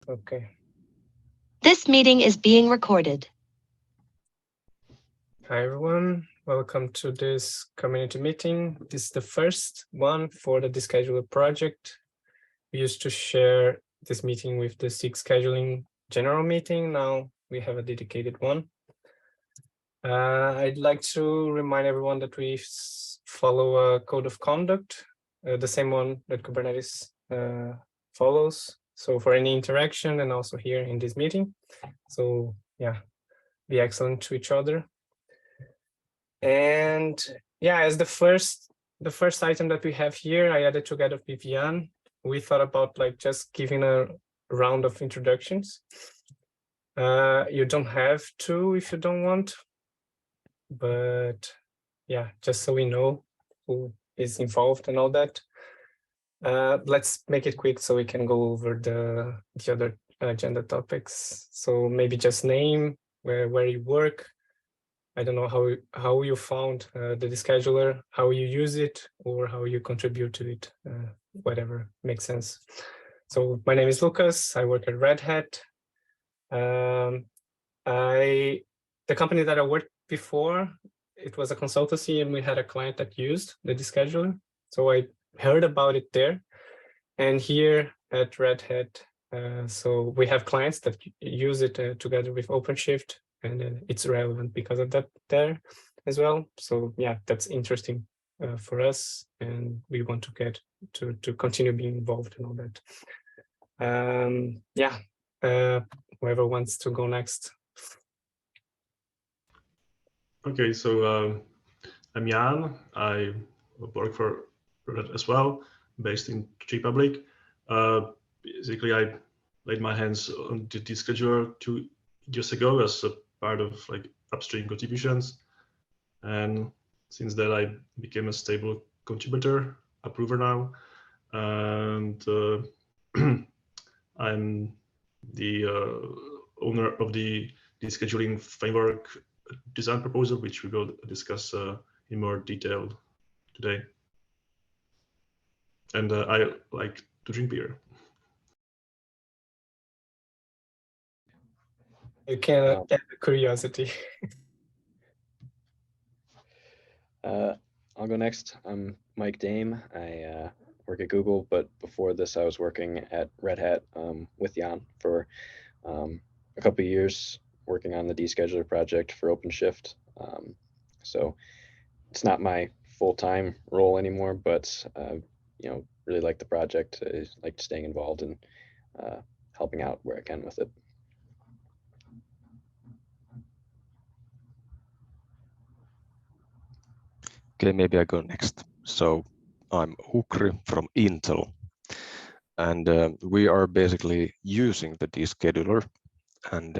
Okay. This meeting is being recorded. Hi, everyone. Welcome to this community meeting. This is the first one for the DESCHEDULER project. We used to share this meeting with the SIG scheduling general meeting. Now we have a dedicated one. I'd like to remind everyone that we follow a code of conduct, the same one that Kubernetes follows. So for any interaction and also here in this meeting. So yeah, be excellent to each other. And yeah, as the first item that we have here, I added together with Jan. We thought about like just giving a round of introductions. You don't have to if you don't want, but yeah, just so we know who is involved and all that. Let's make it quick so we can go over the other agenda topics. So maybe just name, where you work. I don't know how you found the DESCHEDULER, how you use it, or how you contribute to it, whatever makes sense. So my name is Lucas. I work at Red Hat. The company that I worked before, it was a consultancy, and we had a client that used the DESCHEDULER. So I heard about it there, and here at Red Hat, so we have clients that use it together with OpenShift. And it's relevant because of that there as well. So yeah, that's interesting for us, and we want to get to continue being involved in all that. Yeah, whoever wants to go next. Okay, so I'm Jan. I work for Red as well, based in Czech Republic. Basically, I laid my hands on the DESCHEDULER 2 years ago as a part of like upstream contributions, and since that I became a stable contributor, approver now, and I'm the owner of the scheduling framework design proposal, which we will discuss in more detail today. And I like to drink beer. You can add curiosity. I'll go next. I'm Mike Dame. I work at Google, but before this I was working at Red Hat with Jan for a couple of years, working on the DESCHEDULER project for OpenShift. So it's not my full-time role anymore, but you know, really like the project. I like staying involved and helping out where I can with it. Okay, maybe I go next. So I'm Ukri from Intel, and we are basically using the DESCHEDULER. And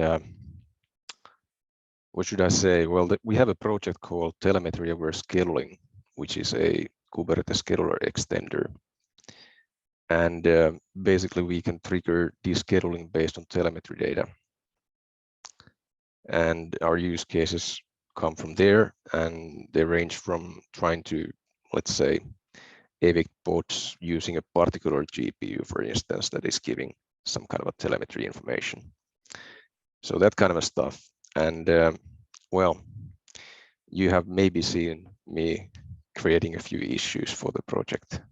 what should I say? Well, we have a project called Telemetry Aware Scheduling, which is a Kubernetes scheduler extender. And basically, we can trigger descheduling based on telemetry data. And our use cases come from there, and they range from trying to, let's say, evict pods using a particular GPU, for instance, that is giving some kind of a telemetry information. So that kind of a stuff. And well, you have maybe seen me creating a few issues for the project.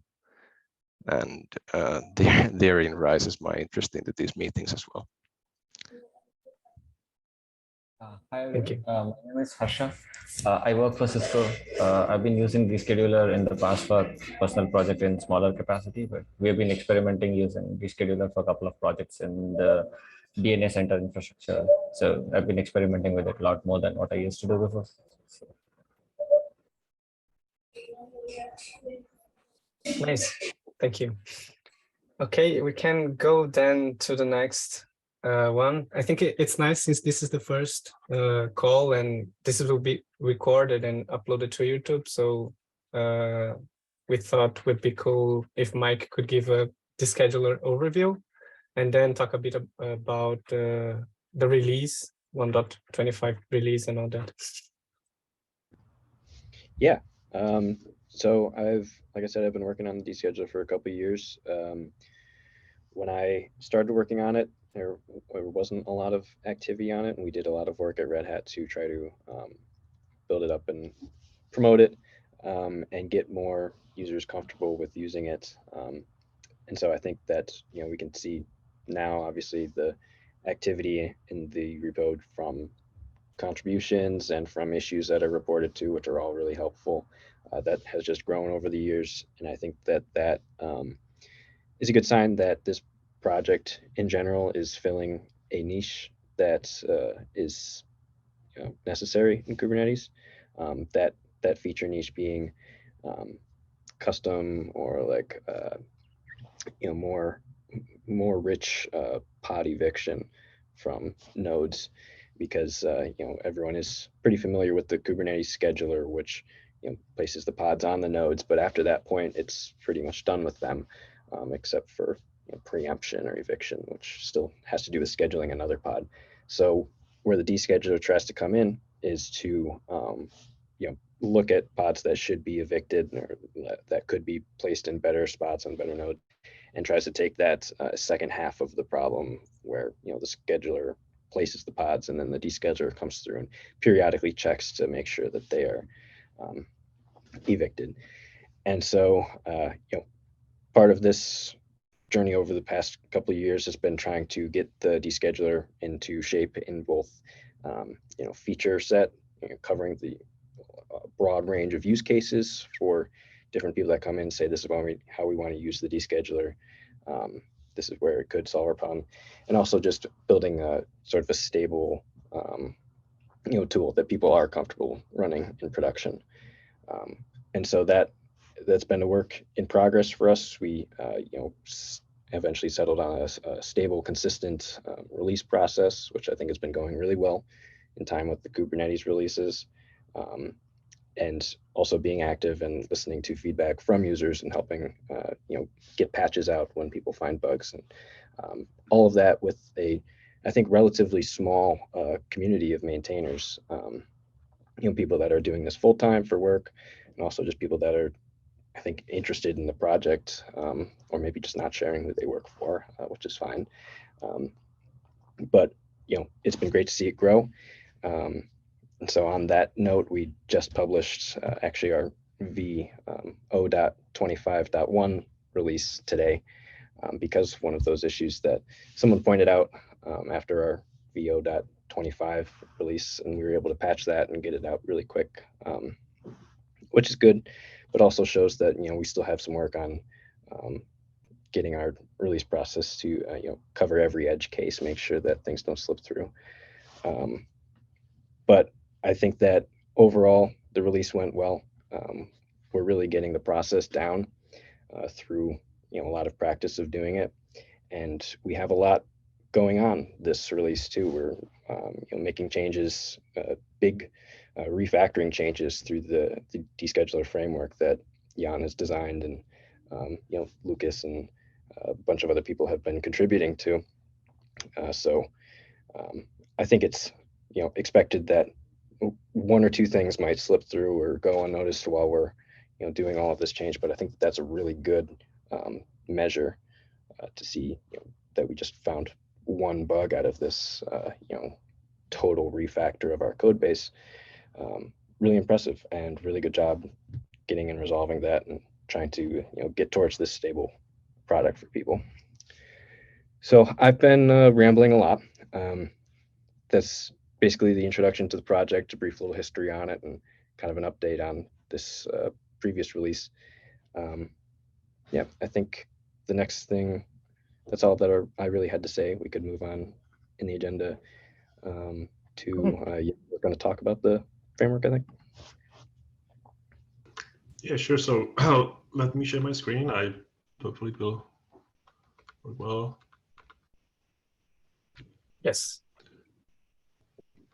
And therein rises my interest into these meetings as well. Hi, everyone. My name is Harsha. I work for Cisco. I've been using DESCHEDULER in the past for personal project in smaller capacity, but we have been experimenting using DESCHEDULER for a couple of projects in the DNA center infrastructure. So I've been experimenting with it a lot more than what I used to do before. So. Nice, thank you. Okay, we can go then to the next one. I think it's nice since this is the first call, and this will be recorded and uploaded to YouTube. So we thought it would be cool if Mike could give a DESCHEDULER overview and then talk a bit about the release, 1.25 release and all that. Yeah. So like I said, I've been working on the DESCHEDULER for a couple of years. When I started working on it, there wasn't a lot of activity on it, and we did a lot of work at Red Hat to try to build it up and promote it and get more users comfortable with using it. And so I think that we can see now, obviously, the activity in the repo from contributions and from issues that are reported to, which are all really helpful. That has just grown over the years, and I think that is a good sign that this project in general is filling a niche that is necessary in Kubernetes. That feature niche being custom or like more rich pod eviction from nodes, because everyone is pretty familiar with the Kubernetes scheduler, which places the pods on the nodes, but after that point it's pretty much done with them, except for preemption or eviction, which still has to do with scheduling another pod. So where the descheduler tries to come in is to look at pods that should be evicted or that could be placed in better spots on better nodes, and tries to take that second half of the problem where the scheduler places the pods and then the descheduler comes through and periodically checks to make sure that they are evicted. And so part of this journey over the past couple of years has been trying to get the descheduler into shape in both feature set, covering the broad range of use cases for different people that come in and say, this is how we want to use the descheduler. This is where it could solve our problem. And also just building a sort of a stable tool that people are comfortable running in production. And so that's been a work in progress for us. We eventually settled on a stable, consistent release process, which I think has been going really well in time with the Kubernetes releases. And also being active and listening to feedback from users and helping get patches out when people find bugs, and all of that with I think relatively small community of maintainers, people that are doing this full time for work, and also just people that are, I think, interested in the project, or maybe just not sharing who they work for, which is fine. But it's been great to see it grow. And so on that note, we just published actually our v0.25.1 release today, because one of those issues that someone pointed out after our v0.25 release, and we were able to patch that and get it out really quick, which is good, but also shows that we still have some work on getting our release process to cover every edge case, make sure that things don't slip through. But I think that overall the release went well. We're really getting the process down through a lot of practice of doing it, and we have a lot going on this release too. We're making changes, big refactoring changes through the descheduler framework that Jan has designed, and Lucas and a bunch of other people have been contributing to. So I think it's expected that one or two things might slip through or go unnoticed while we're doing all of this change, but I think that's a really good measure to see that we just found one bug out of this total refactor of our code base. Really impressive, and really good job getting and resolving that and trying to get towards this stable product for people. So I've been rambling a lot. That's basically the introduction to the project, a brief little history on it, and kind of an update on this previous release. Yeah, I think the next thing, that's all that I really had to say. We could move on in the agenda to we're going to talk about the framework, I think. Yeah, sure. So let me share my screen. Hopefully it will work well. Yes.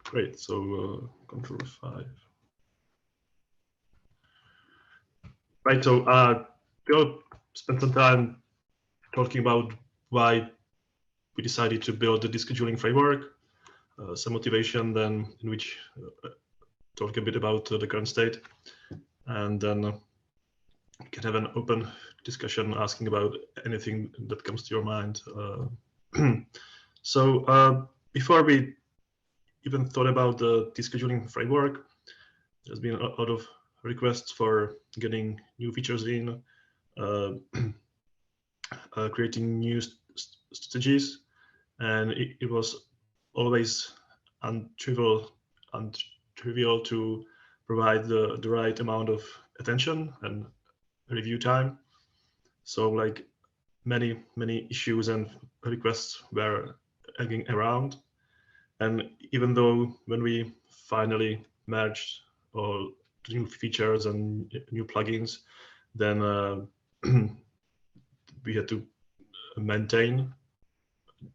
Great. So Control 5. Right. So we'll spend some time talking about why we decided to build the descheduling framework, some motivation, then in which talk a bit about the current state, and then we can have an open discussion asking about anything that comes to your mind. So before we even thought about the descheduling framework, there's been a lot of requests for getting new features in, creating new strategies, and it was always untrivial to provide the right amount of attention and review time. So like many issues and requests were hanging around, and even though when we finally merged all new features and new plugins, then we had to maintain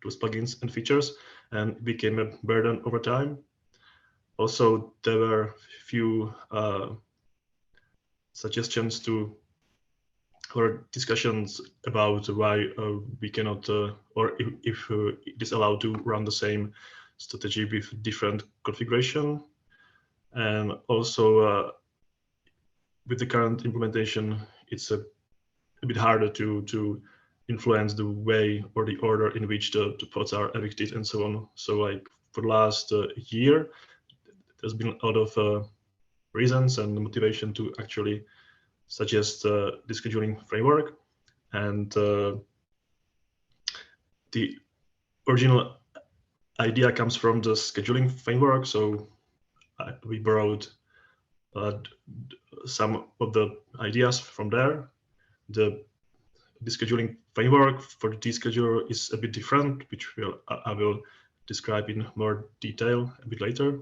those plugins and features, and it became a burden over time. Also, there were few suggestions or discussions about why we cannot, or if it is allowed to run the same strategy with different configuration. And also with the current implementation, it's a bit harder to influence the way or the order in which the pods are evicted and so on. So like for the last year, there's been a lot of reasons and motivation to actually suggest the scheduling framework. And the original idea comes from the scheduling framework. So we borrowed some of the ideas from there. The scheduling framework for the descheduler is a bit different, which I will describe in more detail a bit later.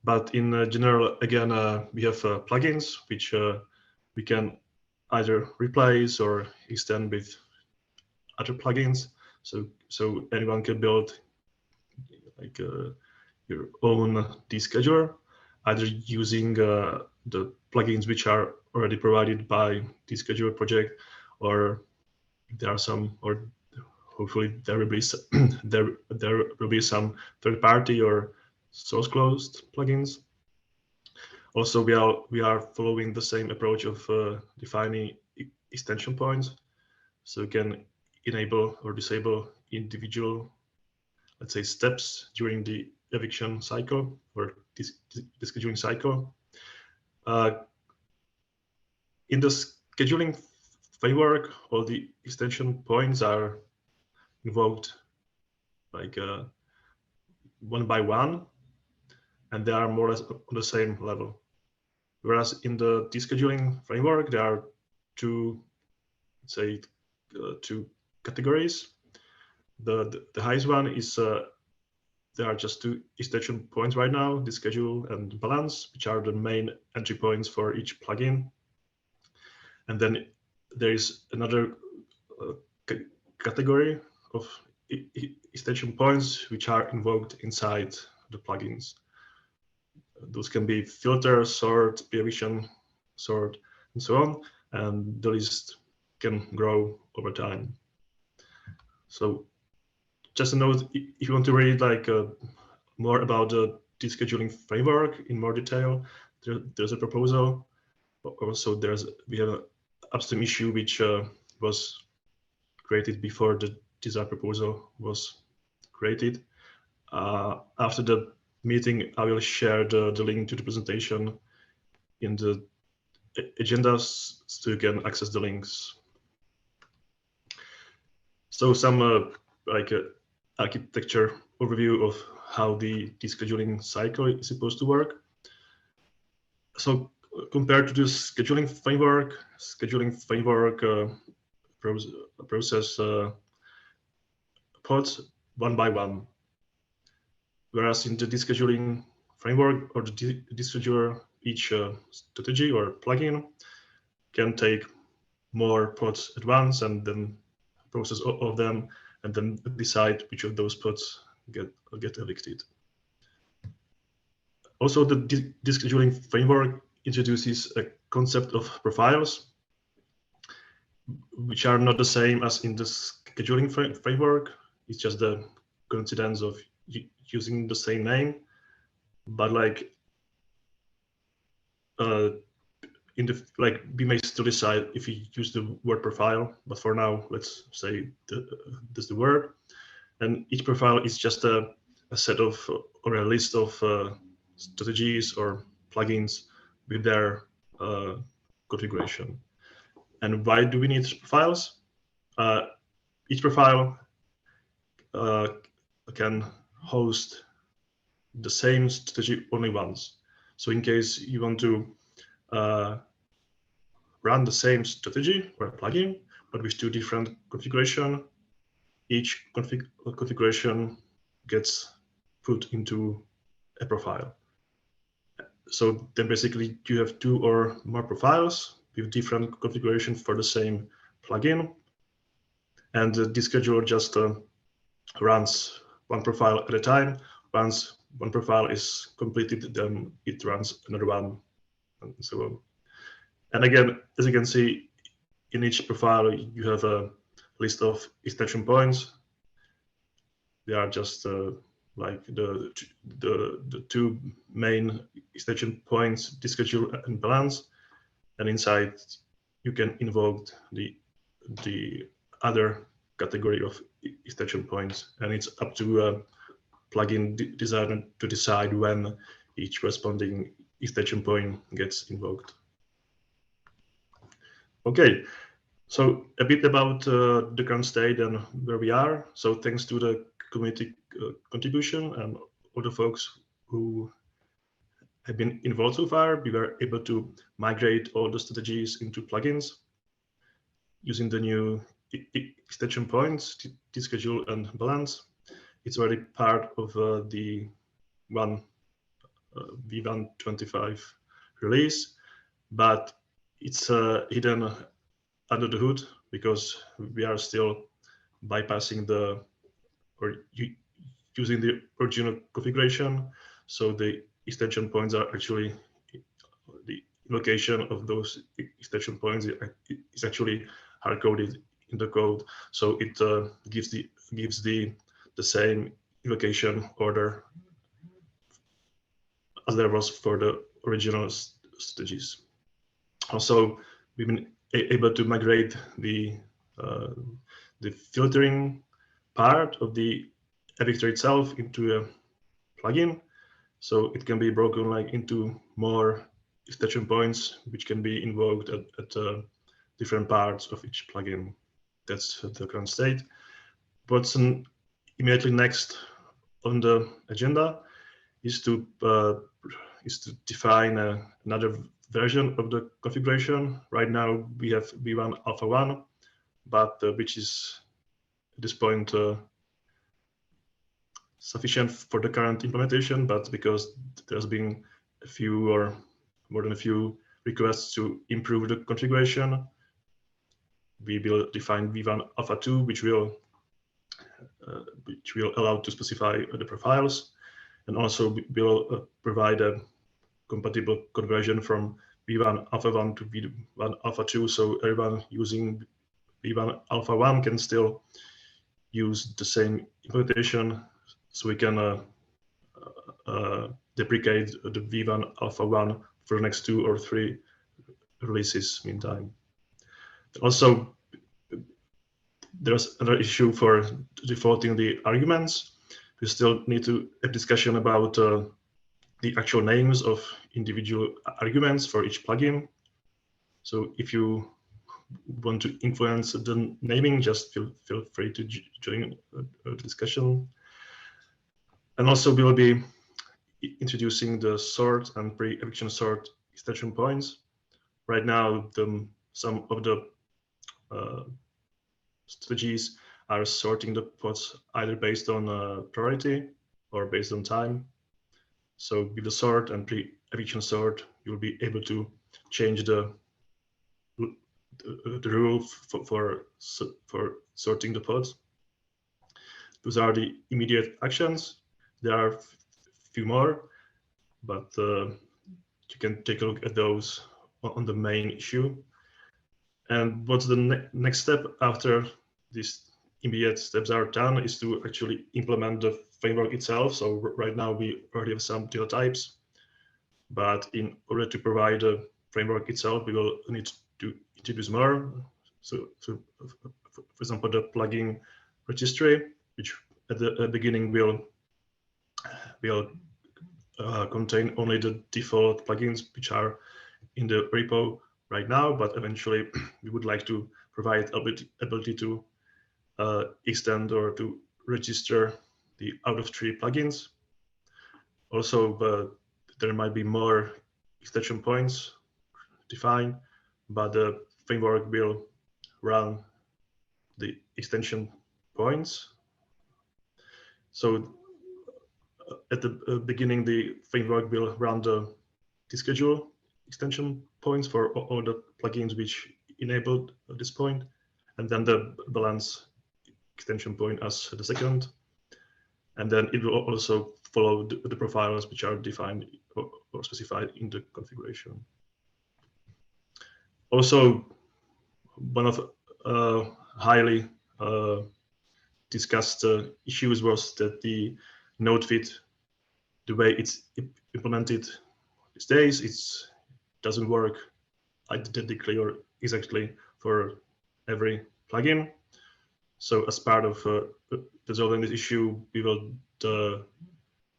But in general, again, we have plugins which we can either replace or extend with other plugins. So anyone can build like your own descheduler, either using the plugins which are already provided by the scheduler project, or there are some, or hopefully there will be there will be some third-party or source-closed plugins. Also, we are following the same approach of defining extension points, so we can enable or disable individual, let's say, steps during the eviction cycle or the scheduling cycle. In the scheduling framework, all the extension points are invoked like one by one, and they are more or less on the same level. Whereas in the descheduling framework, there are two, let's say, two categories. The highest one is there are just two extension points right now, deschedule and balance, which are the main entry points for each plugin. And then there is another category of extension points which are invoked inside the plugins. Those can be filter, sort, pre-eviction, sort, and so on. And the list can grow over time. So just a note, if you want to read like more about the descheduling framework in more detail, there's a proposal. Also, we have an upstream issue which was created before the design proposal was created. After the meeting, I will share the link to the presentation in the agendas so you can access the links. So some architecture overview of how the descheduling cycle is supposed to work. So compared to the scheduling framework process pods one by one. Whereas in the descheduling framework or the descheduler, each strategy or plugin can take more pods at once and then process all of them and then decide which of those pods get evicted. Also, the descheduling framework introduces a concept of profiles, which are not the same as in the scheduling framework. It's just the coincidence of using the same name, but like we may still decide if we use the word profile, but for now, let's say that's the word. And each profile is just a set of or a list of strategies or plugins with their configuration. And why do we need profiles? Each profile can host the same strategy only once. So in case you want to run the same strategy or plugin, but with two different configuration, each configuration gets put into a profile. So then basically you have two or more profiles with different configuration for the same plugin. And this scheduler just runs one profile at a time. Once one profile is completed, then it runs another one, and so on. And again, as you can see, in each profile, you have a list of extension points. They are just like the two main extension points, DESCHEDULER and balance. And inside, you can invoke the other category of extension points, and it's up to a plugin designer to decide when each corresponding extension point gets invoked. Okay, so a bit about the current state and where we are. So thanks to the community contribution and all the folks who have been involved so far, we were able to migrate all the strategies into plugins using the new extension points, DESCHEDULER and balance. It's already part of the V1.25 release, but it's hidden under the hood because we are still bypassing using the original configuration. So the extension points are actually, the invocation of those extension points is actually hard-coded in the code. So it gives the same invocation order as there was for the original strategies. Also, we've been able to migrate the filtering part of the vector itself into a plugin, so it can be broken like into more extension points, which can be invoked at different parts of each plugin. That's the current state. What's immediately next on the agenda is to define another version of the configuration. Right now we have V1 Alpha 1, but which is at this point sufficient for the current implementation, but because there's been a few or more than a few requests to improve the configuration, we will define V1 Alpha 2, which will allow to specify the profiles, and also will provide a compatible conversion from V1 Alpha 1 to V1 Alpha 2, so everyone using V1 Alpha 1 can still use the same implementation, so we can deprecate the V1 Alpha 1 for the next 2 or 3 releases meantime. Also, there's another issue for defaulting the arguments. We still need to have a discussion about the actual names of individual arguments for each plugin. So if you want to influence the naming, just feel free to join a discussion. And also we will be introducing the sort and pre-eviction sort extension points. Right now, some of the strategies are sorting the pods either based on priority or based on time. So with the sort and pre-eviction sort, you'll be able to change the rule for sorting the pods. Those are the immediate actions. There are a few more, but you can take a look at those on the main issue. And what's the next step after these immediate steps are done is to actually implement the framework itself. So right now we already have some data types, but in order to provide a framework itself, we will need to introduce more. So for example, the plugin registry, which at the beginning will contain only the default plugins which are in the repo right now, but eventually we would like to provide ability to extend or to register the out-of-tree plugins. Also, there might be more extension points defined, but the framework will run the extension points. So at the beginning, the framework will run the DESCHEDULER extension points for all the plugins which enabled at this point, and then the balance extension point as the second. And then it will also follow the profiles which are defined or specified in the configuration. Also, one of highly discussed issues was that the node fit, the way it's implemented these days, it doesn't work identically or exactly for every plugin. So as part of resolving this issue, we will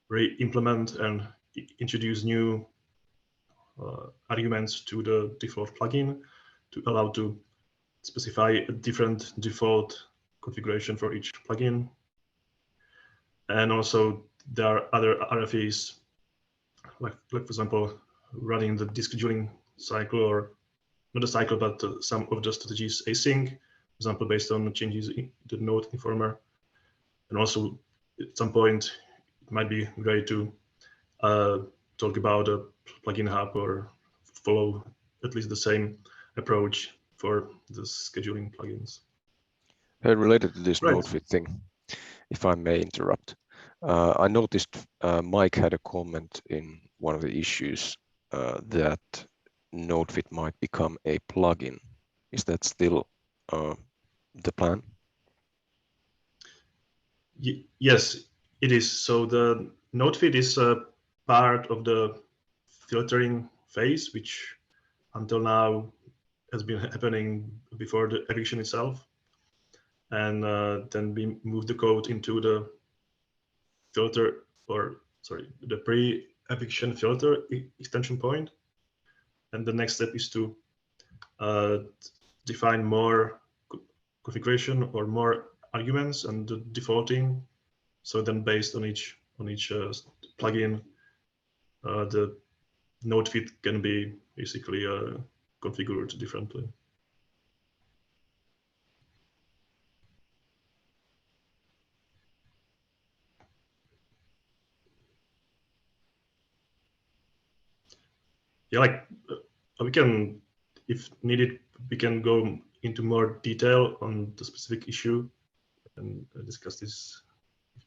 re-implement and introduce new arguments to the default plugin to allow to specify a different default configuration for each plugin. And also there are other RFEs, like for example, running the descheduling cycle, or not a cycle, but some of the strategies async, for example, based on changes in the node informer. And also at some point, it might be great to talk about a plugin hub or follow at least the same approach for the scheduling plugins. Related to this Right. node fit thing, if I may interrupt, I noticed Mike had a comment in one of the issues that node fit might become a plugin. Is that still the plan? Yes, it is. So the node fit is a part of the filtering phase, which until now has been happening before the eviction itself. And then we move the code into the filter, or sorry, the pre-eviction filter extension point. And the next step is to define more configuration or more arguments and the defaulting. So then based on each plugin, the node fit can be basically configured differently. Yeah, like we can, if needed, we can go into more detail on the specific issue and discuss this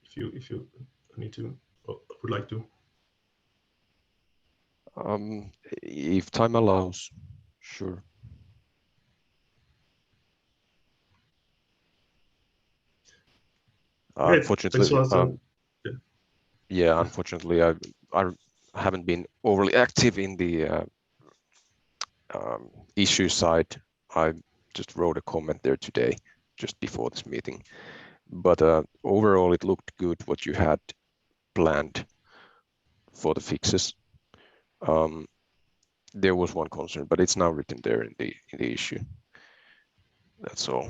if you need to or would like to. If time allows, sure. Okay, unfortunately, yeah, unfortunately, I haven't been overly active in the issue side. I just wrote a comment there today, just before this meeting. But overall, it looked good what you had planned for the fixes. There was one concern, but it's now written there in the issue. That's all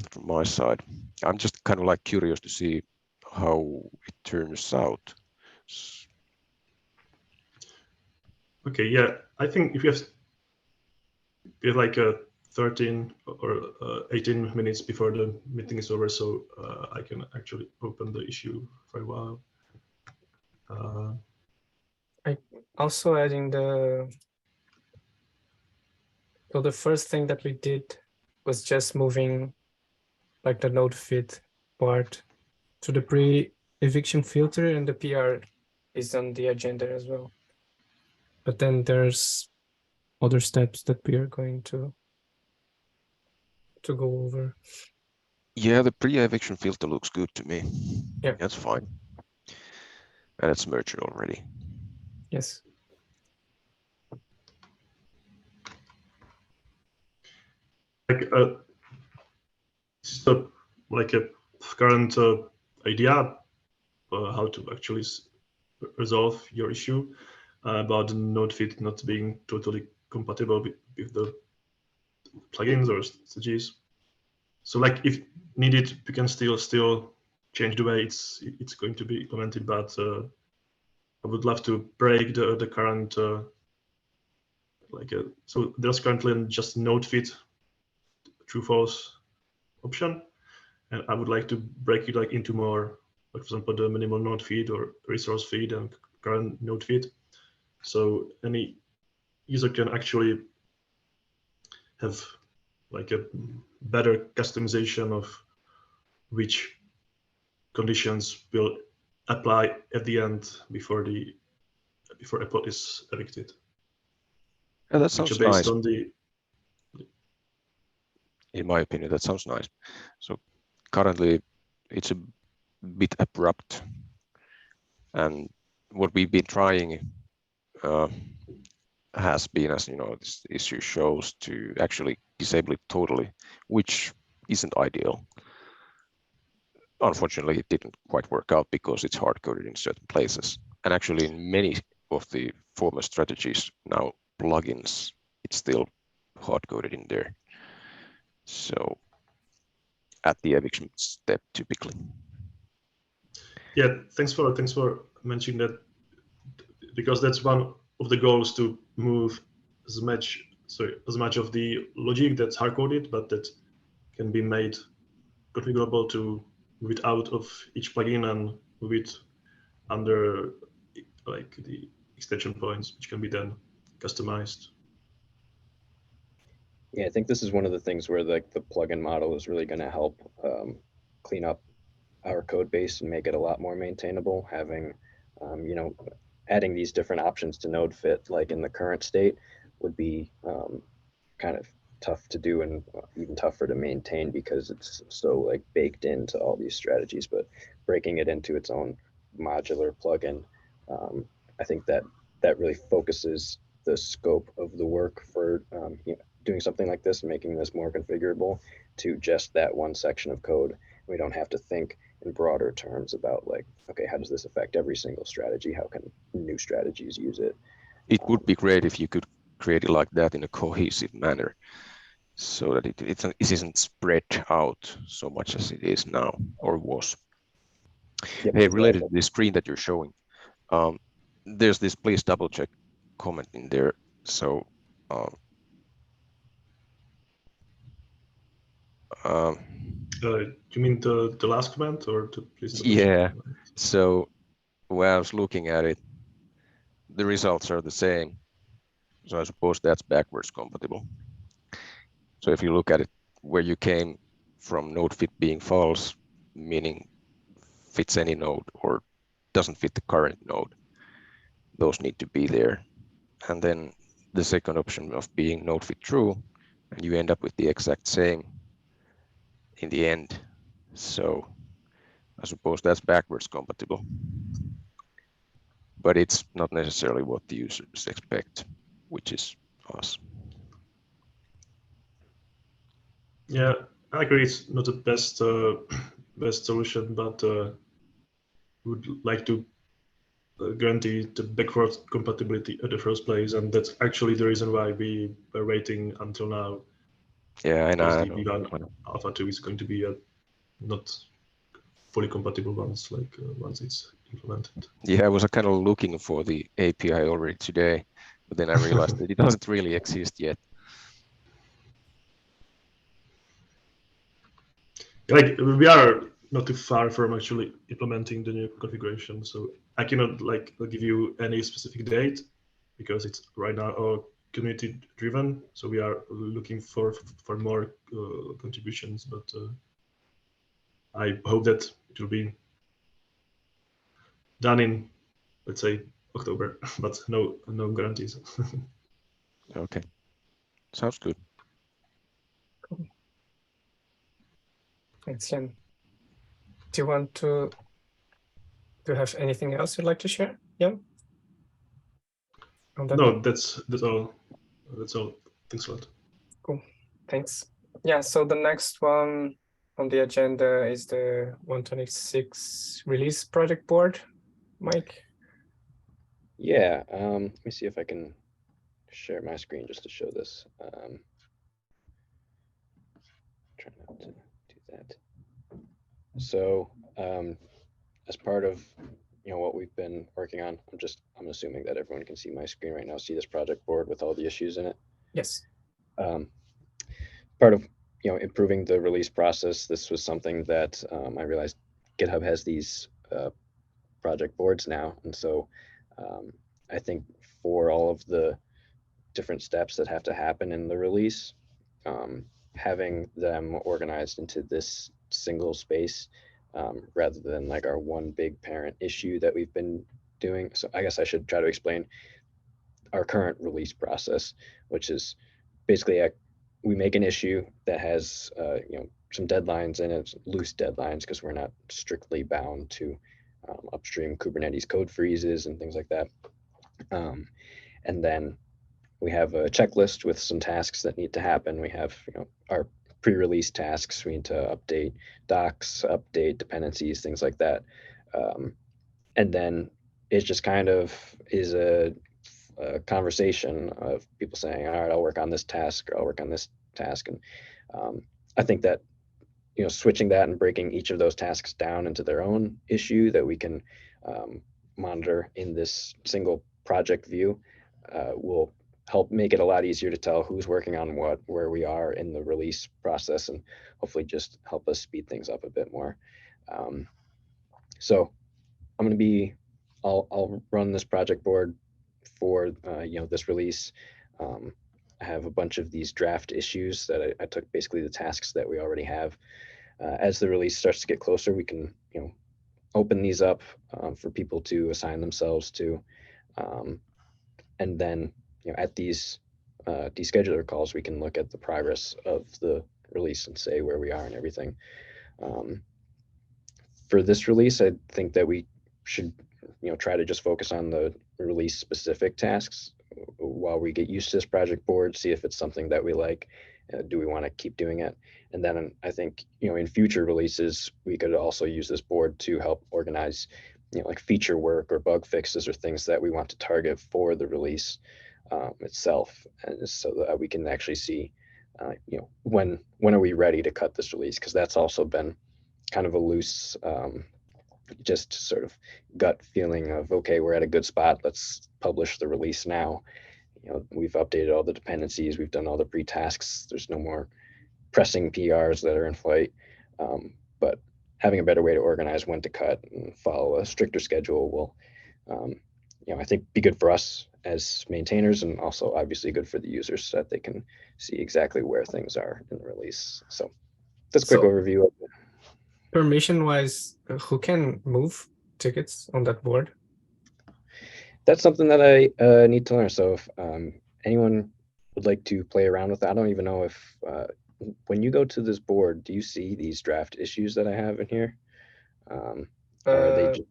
from my side. I'm just kind of like curious to see how it turns out. Okay, yeah, I think if you have like 13 or 18 minutes before the meeting is over, so I can actually open the issue for a while. I also adding so the first thing that we did was just moving like the node fit part to the pre-eviction filter, and the PR is on the agenda as well. But then there's other steps that we are going to go over. Yeah, the pre-eviction filter looks good to me. Yeah, that's fine. And it's merged already. Yes. Like like a current idea how to actually resolve your issue about the node fit not being totally compatible with the plugins or strategies. So like if needed, we can still change the way it's going to be implemented, but I would love to break the current so there's currently just node fit true false option, and I would like to break it like into more, like for example, the minimal node feed or resource feed and current node feed. So any user can actually have like a better customization of which conditions will apply at the end before a pod is evicted. Yeah, that sounds nice. On the, in my opinion, that sounds nice. So currently it's a bit abrupt, and what we've been trying has been, as you know, this issue shows, to actually disable it totally, which isn't ideal. Unfortunately, it didn't quite work out because it's hard-coded in certain places. And actually in many of the former strategies now, plugins, it's still hard-coded in there. So at the eviction step, typically. Yeah, thanks for mentioning that, because that's one of the goals, to move as much of the logic that's hard-coded, but that can be made configurable, to move it out of each plugin and move it under like the extension points, which can be then customized. Yeah, I think this is one of the things where the plugin model is really going to help clean up our code base and make it a lot more maintainable. Having, you know, adding these different options to node fit, like in the current state, would be kind of tough to do and even tougher to maintain because it's so like baked into all these strategies. But breaking it into its own modular plugin, I think that really focuses the scope of the work for you know, doing something like this and making this more configurable to just that one section of code. We don't have to think in broader terms about like, okay, how does this affect every single strategy? How can new strategies use it? It would be great if you could create it like that in a cohesive manner, so that it isn't spread out so much as it is now, or was. Yep, Hey, related to the screen that you're showing, there's this please double check comment in there. So you mean the last comment, or to please double yeah check? So when I was looking at it, the results are the same, so I suppose that's backwards compatible. So if you look at it where you came from, node fit being false, meaning fits any node or doesn't fit the current node, those need to be there. And then the second option of being node fit true, and you end up with the exact same in the end. So I suppose that's backwards compatible, but it's not necessarily what the users expect, which is us. Yeah, I agree. It's not the best best solution, but would like to guarantee the backward compatibility at the first place, and that's actually the reason why we were waiting until now. Yeah, I know. The V1 Alpha 2 is going to be not fully compatible once it's implemented. Yeah, I was kind of looking for the API already today, but then I realized that it doesn't really exist yet. Like, we are not too far from actually implementing the new configuration, so I cannot like give you any specific date because it's right now all community driven. So we are looking for more contributions, but I hope that it will be done in, let's say, October, but no guarantees. Okay, sounds good. Cool. Thanks, Jan. Do you want to have anything else you'd like to share, Jan? No, that's all. That's all. Thanks a lot. Cool. Thanks. Yeah. So the next one on the agenda is the 126 release project board, Mike. Yeah, let me see if I can share my screen just to show this. Try not to do that. So as part of what we've been working on, I'm assuming that everyone can see my screen right now, see this project board with all the issues in it. Yes. Part of improving the release process, this was something that I realized GitHub has these project boards now, and so I think for all of the different steps that have to happen in the release, having them organized into this single space rather than like our one big parent issue that we've been doing. So I guess I should try to explain our current release process, which is basically we make an issue that has some deadlines in it, loose deadlines, because we're not strictly bound to upstream Kubernetes code freezes and things like that. And then we have a checklist with some tasks that need to happen. We have our pre-release tasks. We need to update docs, update dependencies, things like that. And then it just kind of is a conversation of people saying, all right, I'll work on this task, or I'll work on this task. And I think that switching that and breaking each of those tasks down into their own issue that we can monitor in this single project view will help make it a lot easier to tell who's working on what, where we are in the release process, and hopefully just help us speed things up a bit more. So I'm going to I'll run this project board for this release. I have a bunch of these draft issues that I took basically the tasks that we already have. As the release starts to get closer, we can open these up for people to assign themselves to, and then at these descheduler calls, we can look at the progress of the release and say where we are and everything. For this release, I think that we should try to just focus on the release specific tasks while we get used to this project board, see if it's something that we like. Do we want to keep doing it? And then I think in future releases, we could also use this board to help organize like feature work or bug fixes or things that we want to target for the release itself, and so that we can actually see when are we ready to cut this release, because that's also been kind of a loose just sort of gut feeling of, okay, we're at a good spot, let's publish the release now. We've updated all the dependencies, we've done all the pre-tasks, there's no more pressing PRs that are in flight, but having a better way to organize when to cut and follow a stricter schedule will I think be good for us as maintainers, and also obviously good for the users so that they can see exactly where things are in the release. So that's a quick overview of it. Permission wise, who can move tickets on that board? That's something that I need to learn. So if anyone would like to play around with that, I don't even know if when you go to this board, do you see these draft issues that I have in here? Or are they just...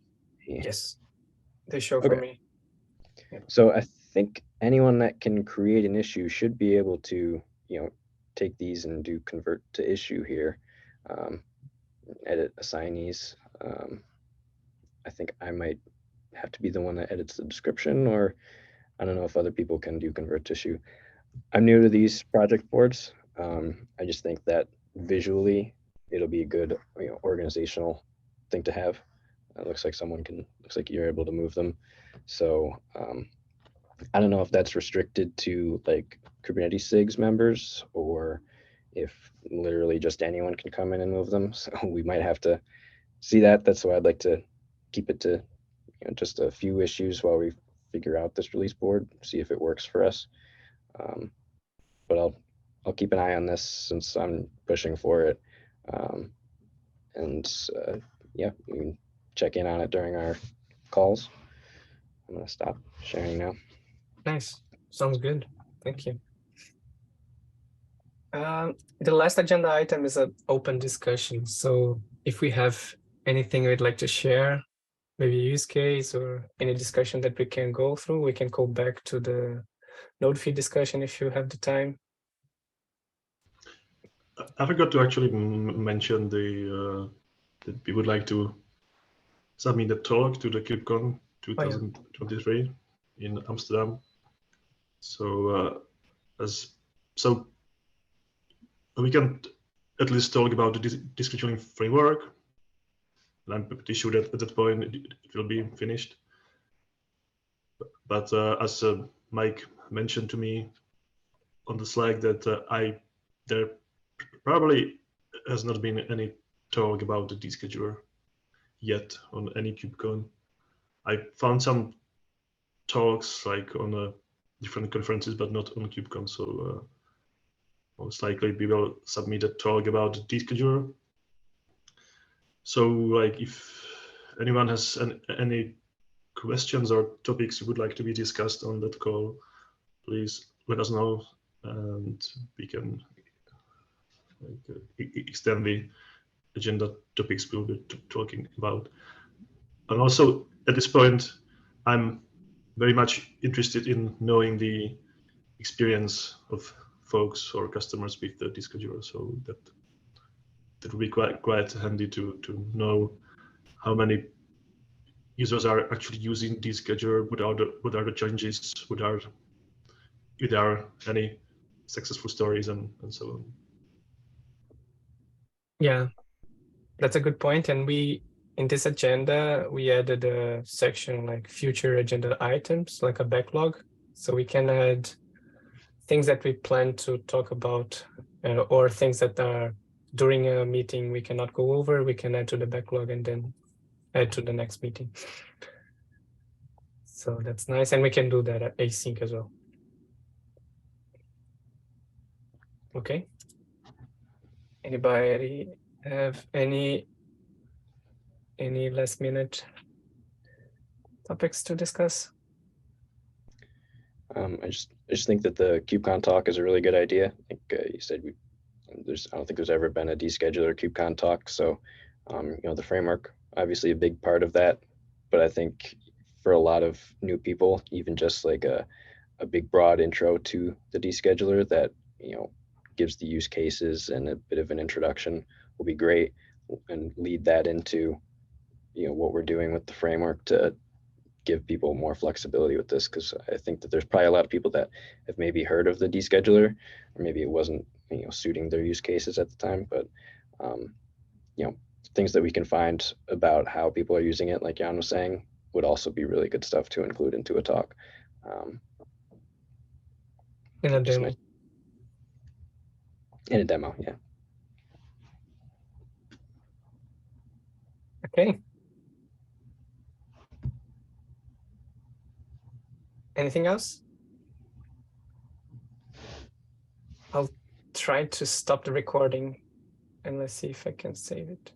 Yes, they show for me. Yeah. So I think anyone that can create an issue should be able to take these and do convert to issue here, edit assignees. I think I might have to be the one that edits the description, or I don't know if other people can do convert to issue. I'm new to these project boards. I just think that visually it'll be a good organizational thing to have. It looks like looks like you're able to move them. So I don't know if that's restricted to like Kubernetes SIGs members, or if literally just anyone can come in and move them. So we might have to see that. That's why I'd like to keep it to just a few issues while we figure out this release board, see if it works for us. But I'll keep an eye on this since I'm pushing for it. Yeah, we can check in on it during our calls. I'm going to stop sharing now. Nice. Sounds good. Thank you. The last agenda item is an open discussion. So if we have anything we'd like to share, maybe a use case or any discussion that we can go through, we can go back to the node feed discussion if you have the time. I forgot to actually mention that we would like to submit a talk to the KubeCon 2023 in Amsterdam. So we can at least talk about the disk scheduling framework. And I'm pretty sure that at that point it will be finished. But as Mike mentioned to me on the Slack, that there probably has not been any talk about the descheduler yet on any KubeCon. I found some talks like on different conferences, but not on KubeCon. So most likely we will submit a talk about the descheduler. So like if anyone has any questions or topics you would like to be discussed on that call, please let us know and we can extend the agenda topics we'll be talking about. And also at this point, I'm very much interested in knowing the experience of folks or customers with the descheduler. So that would be quite handy to know how many users are actually using descheduler, what are the challenges, if there are any successful stories and so on. Yeah, that's a good point. And in this agenda, we added a section like future agenda items, like a backlog. So we can add things that we plan to talk about or things that are during a meeting we cannot go over, we can add to the backlog and then add to the next meeting. So that's nice. And we can do that at async as well. Okay. Anybody have any last minute topics to discuss? I just think that the KubeCon talk is a really good idea. I think you said I don't think there's ever been a descheduler KubeCon talk. So, the framework, obviously a big part of that, but I think for a lot of new people, even just like a big broad intro to the descheduler that, gives the use cases and a bit of an introduction will be great, and lead that into, what we're doing with the framework to give people more flexibility with this, because I think that there's probably a lot of people that have maybe heard of the descheduler, or maybe it wasn't suiting their use cases at the time, but things that we can find about how people are using it, like Jan was saying, would also be really good stuff to include into a talk. In a demo. In a demo, yeah. Okay. Anything else? I'll try to stop the recording and let's see if I can save it.